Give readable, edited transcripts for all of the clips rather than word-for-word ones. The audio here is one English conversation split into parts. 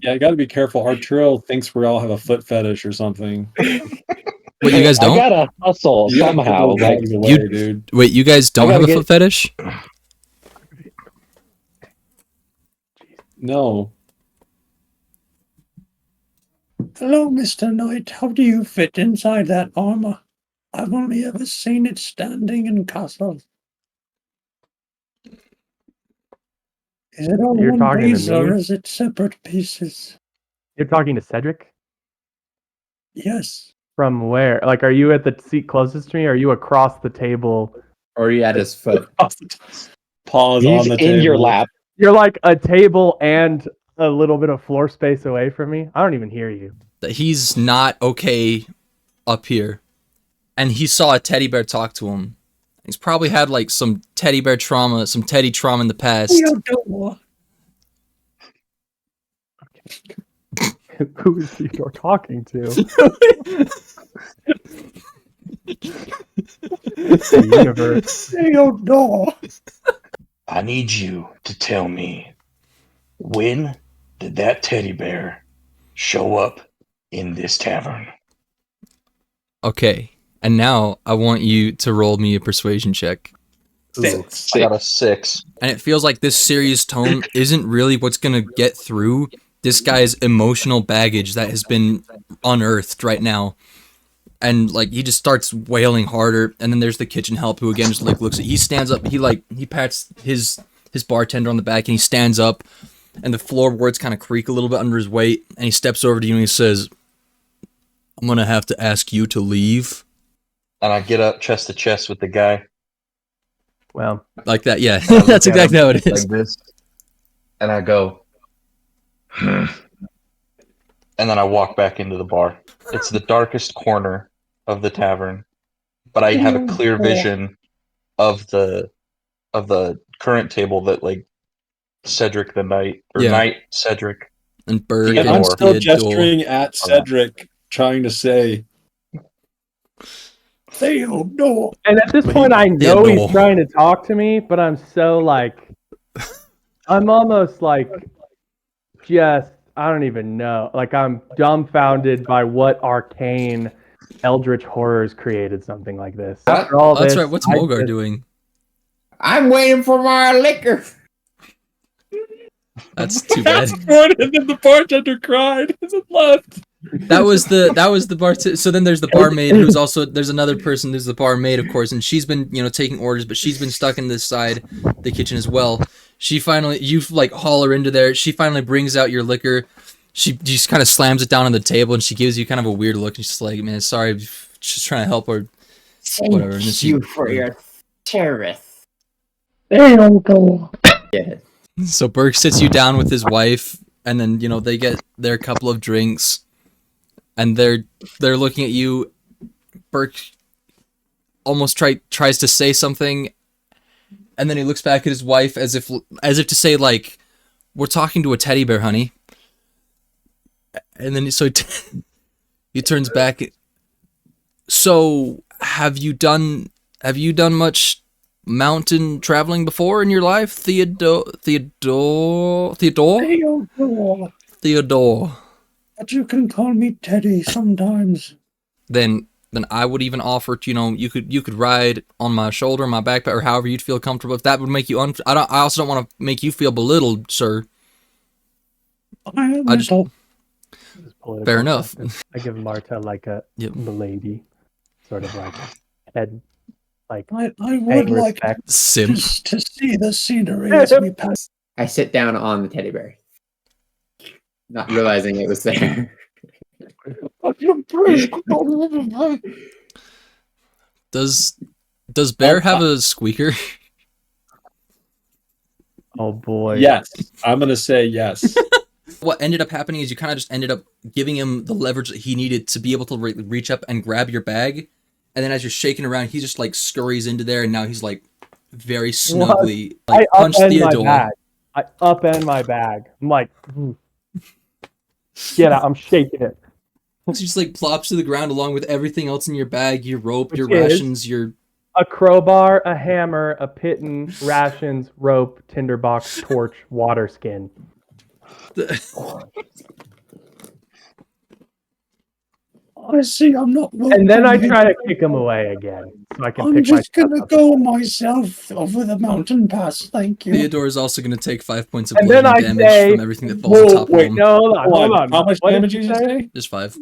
Yeah, you gotta be careful. Arturo thinks we all have a foot fetish or something. Wait, you guys I don't? gotta hustle You gotta put somehow. those Like, dogs away, dude. Wait, you guys don't have gotta a get- foot fetish? No. Hello, Mr. Knight. How do you fit inside that armor? I've only ever seen it standing in castles. Is it all You're one talking to piece or me? is it separate pieces? You're talking to Cedric? Yes. From where? Like, are you at the seat closest to me? Or are you across the table? Or are you at his foot? Pause he's on the in table. your lap. You're like a table and a little bit of floor space away from me. I don't even hear you. That he's not okay up here. And he saw a teddy bear talk to him. He's probably had like some teddy bear trauma, some teddy trauma in the past. Theodore. Who is Theodore talking to? The universe. Theodore. I need you to tell me, when did that teddy bear show up in this tavern? Okay. And now I want you to roll me a persuasion check. Six. I got a 6. And it feels like this serious tone isn't really what's gonna get through this guy's emotional baggage that has been unearthed right now. And like he just starts wailing harder, and then there's the kitchen help who again just like looks at, he stands up, he pats his bartender on the back and he stands up, and the floorboards kind of creak a little bit under his weight, and he steps over to you and he says, "I'm gonna have to ask you to leave." And I get up chest to chest with the guy. Well, Like that, yeah. I look That's at exactly him how it is. Like this. And I go, and then I walk back into the bar. It's the darkest corner of the tavern, but I have a clear vision of the current table that like Cedric the Knight or Yeah. Knight Cedric. And Berg Yeah, And and I'm still Theodore. gesturing at Cedric, trying to say, Theodore. and at this point, I know Theodore. he's trying to talk to me, but I'm so like, I'm almost like, just, I don't even know. Like, I'm dumbfounded by what arcane eldritch horrors created something like this. After all That's this, right, what's I Mogar just- doing? I'm waiting for my liquor. That's too bad. And then the bartender cried and then left. That was the bar. So then there's the barmaid, who's also, there's another person. There's the barmaid, of course, and she's been taking orders, but she's been stuck in this side, the kitchen as well. She finally, you like haul her into there. She finally brings out your liquor. She just kind of slams it down on the table, and she gives you kind of a weird look. And she's like, "Man, sorry, just trying to help her." Whatever. And then Thank you for your service. Theodore. Yes. So Burke sits you down with his wife, and then they get their couple of drinks, and they're looking at you. Burke almost tries to say something, and then he looks back at his wife as if to say, like, "We're talking to a teddy bear, honey." And then he turns back. So have you done much mountain traveling before in your life, Theodore? Theodore. But you can call me Teddy sometimes. Then I would even offer to, you could ride on my shoulder, my backpack, or however you'd feel comfortable. If that would make you I also don't want to make you feel belittled, sir. I just Fair enough. I give Marta like a Yep. milady, sort of like head, like I hang would like respect. Simp. to see the scenery as we pass. I sit down on the teddy bear, not realizing it was there. Does Bear have a squeaker? Oh boy. Yes, I'm gonna say yes. What ended up happening is you kind of just ended up giving him the leverage that he needed to be able to reach up and grab your bag, and then as you're shaking around, he just like scurries into there, and now he's like very snugly like I punch upend my Theodore. bag. I upend my bag. I'm like, get out. I'm shaking it. So he just like plops to the ground along with everything else in your bag, your rope, your Which is- rations, your A crowbar, a hammer, a pitten, rations, rope, tinderbox, torch, water skin. I see I'm not And then I welcome try here. to kick him away again, so I can I'm pick just myself gonna up. go myself over the mountain pass, thank you. Theodore is also going to take 5 points of And then bludgeoning I damage say, from everything that falls on Whoa, top of wait, him. No, hold on. How much What did damage did you say? Just 5.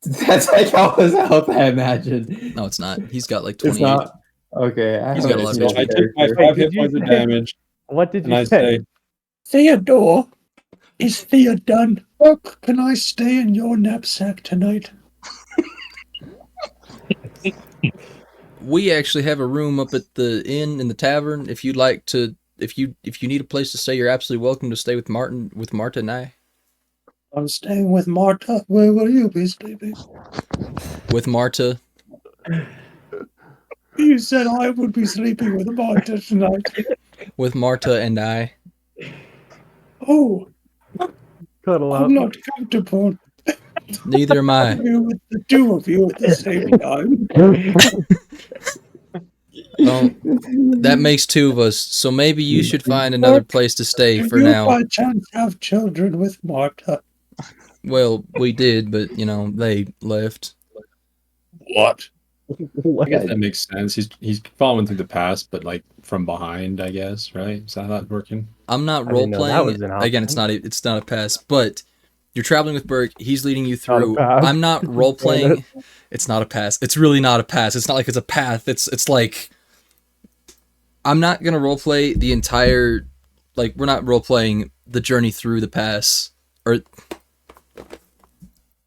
That's like all his health, I imagine. No, it's not. He's got like It's 28. not. Okay. I He's haven't got a lot of seen So I HP. that take my character. 5 did hit you points of say- damage, What did and you I say? say, Theodore, is Thea done? Look, can I stay in your knapsack tonight? We actually have a room up at the inn in the tavern. If you'd like to, if you need a place to stay, you're absolutely welcome to stay with Marta and I. I'm staying with Marta. Where will you be sleeping? With Marta. You said I would be sleeping with Marta tonight. With Marta and I. Oh, Cuddle up. I'm not comfortable Neither am I. with the two of you at the same time. Well, that makes 2 of us. So maybe you should find another place to stay Do for you now. by chance have children with Marta? Well, we did, but they left. what? What? I guess that makes sense. He's following through the past, but like from behind, I guess, right? Is that how that's working? I'm not I role didn't know that playing. was an Again, it's option. not a pass, but you're traveling with Burke. He's leading you Not a through. pass. I'm not role playing. It's not a pass. It's really not a pass. It's not like it's a path. It's like I'm not gonna role play the entire. Like we're not role playing the journey through the pass. Or it's So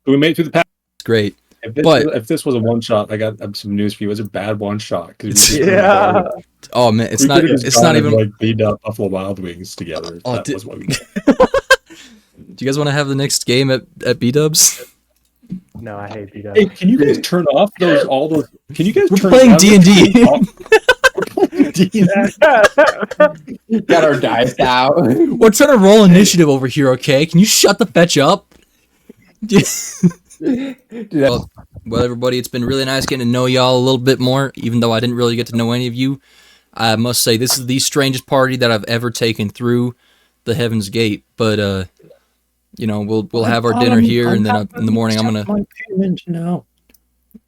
we made it through the past. great. If this was a one shot, I got some news for you. It was a bad one shot. Yeah. Oh man, it's not. It's not even. like beat up Buffalo Wild Wings together. Oh, That was what we. Do you guys want to have the next game at B Dubs? No, I hate beat up. Hey, can you guys turn off all those? Can you guys? We're turn playing down- D&D. We're playing D&D. Got our dice out. We're trying to roll initiative over here. Okay, can you shut the fetch up? Well, everybody, it's been really nice getting to know y'all a little bit more, even though I didn't really get to know any of you. I must say, this is the strangest party that I've ever taken through the Heaven's Gate. But, we'll have our dinner here, and then in the morning I'm Accept gonna. my payment now.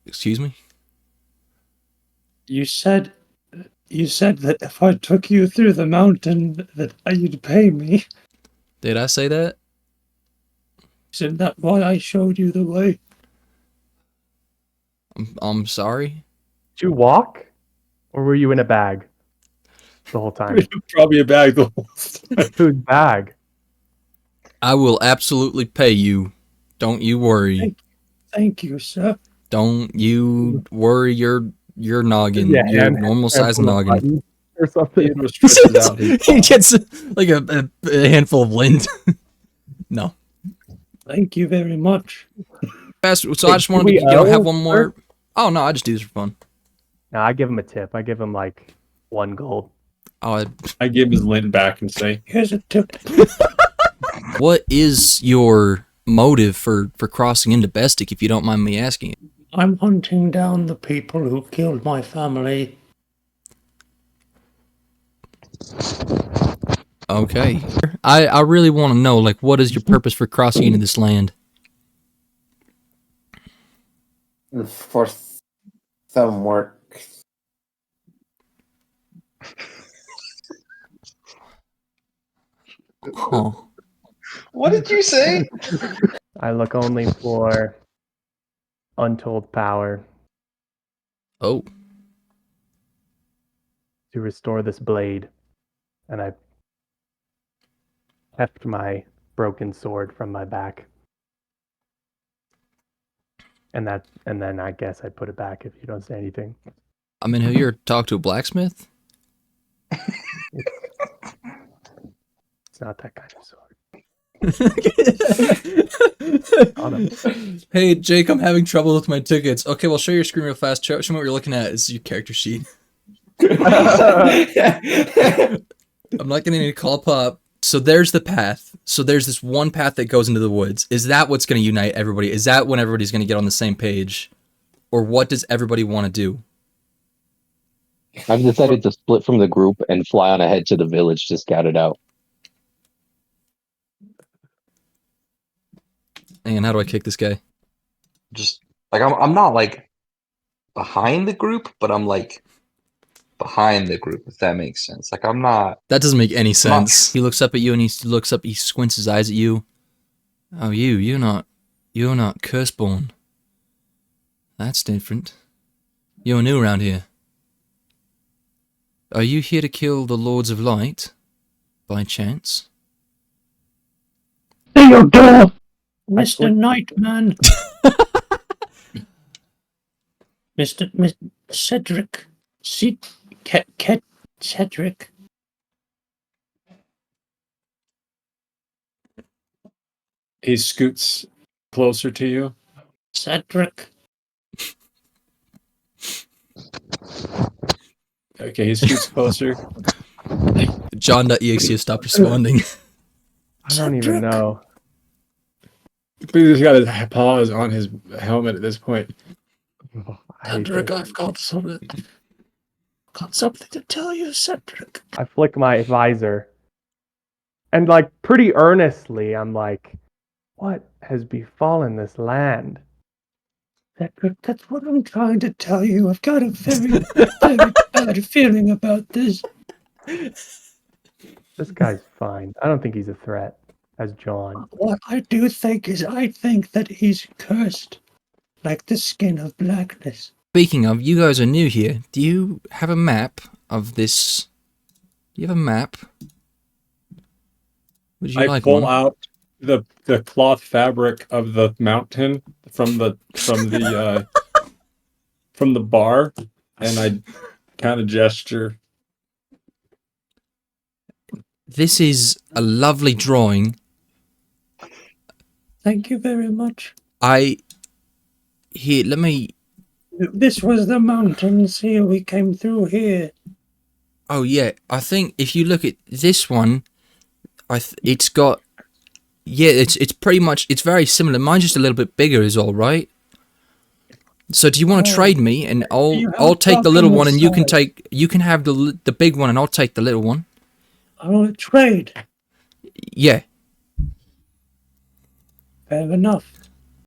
Excuse me. You said that if I took you through the mountain, that you'd pay me. Did I say that? Isn't that why I showed you the way? I'm sorry. Did you walk? Or were you in a bag the whole time? Probably a bag the whole time. Whose bag? I will absolutely pay you. Don't you worry. Thank you, sir. Don't you worry your noggin, Yeah, your and- normal size and noggin. button Or something. Theodore stretches out his He gets like a handful of lint. No. Thank you very much. So I just wanted we to have owe one more. Oh no, I just do this for fun. No, I give him a tip. I give him like 1 gold. Oh, I give his lint back and say, Here's a tip. what is your motive for crossing into Bestic, if you don't mind me asking? I'm hunting down the people who killed my family. Okay. I really want to know, like, what is your purpose for crossing into this land? For some work. Huh. What did you say? I look only for untold power Oh. to restore this blade. And I heft my broken sword from my back. And then I guess I put it back if you don't say anything. I mean, have you ever talked to a blacksmith? It's not that kind of sword. Hey, Jake, I'm having trouble with my tickets. Okay, well, show your screen real fast. Show me what you're looking at. It's your character sheet. I'm not getting any call pop. So there's the path. So there's this one path that goes into the woods. Is that what's going to unite everybody? Is that when everybody's going to get on the same page? Or what does everybody want to do? I've decided to split from the group and fly on ahead to the village to scout it out. Hang on, how do I kick this guy? Just like I'm not like behind the group, but I'm like behind the group, if that makes sense. Like I'm not. That doesn't make any I'm not- sense. He looks up at you and he looks up, he squints his eyes at you. Oh, you're not Curseborn. That's different. You're new around here. Are you here to kill the Lords of Light, by chance? Theodore! Mr. Nightman! Mr. Cedric. Cedric. He scoots closer to you. Cedric. Okay, he scoots closer. John.exe has stopped responding. I don't even know. He's got his paws on his helmet at this point. I hate Cedric, this. I've got something to tell you, Cedric. I flick my visor. And like pretty earnestly, I'm like, what has befallen this land? Cedric, that's what I'm trying to tell you. I've got a very, very bad feeling about this. This guy's fine. I don't think he's a threat, as John. What I do think is I think that he's cursed. Like the skin of blackness. Speaking of, you guys are new here. Do you have a map of this? Do you have a map? Would you I like pull one? out the cloth fabric of the mountain from the from the bar, and I kind of gesture. This is a lovely drawing. Thank you very much. Here, let me... This was the mountains here. We came through here. Oh, yeah. I think if you look at this one, it's got... Yeah, it's pretty much... It's very similar. Mine's just a little bit bigger is all, right? So do you want to trade me? And I'll take the little one and you can take... You can have the big one and I'll take the little one. I want to trade. Yeah. Fair enough.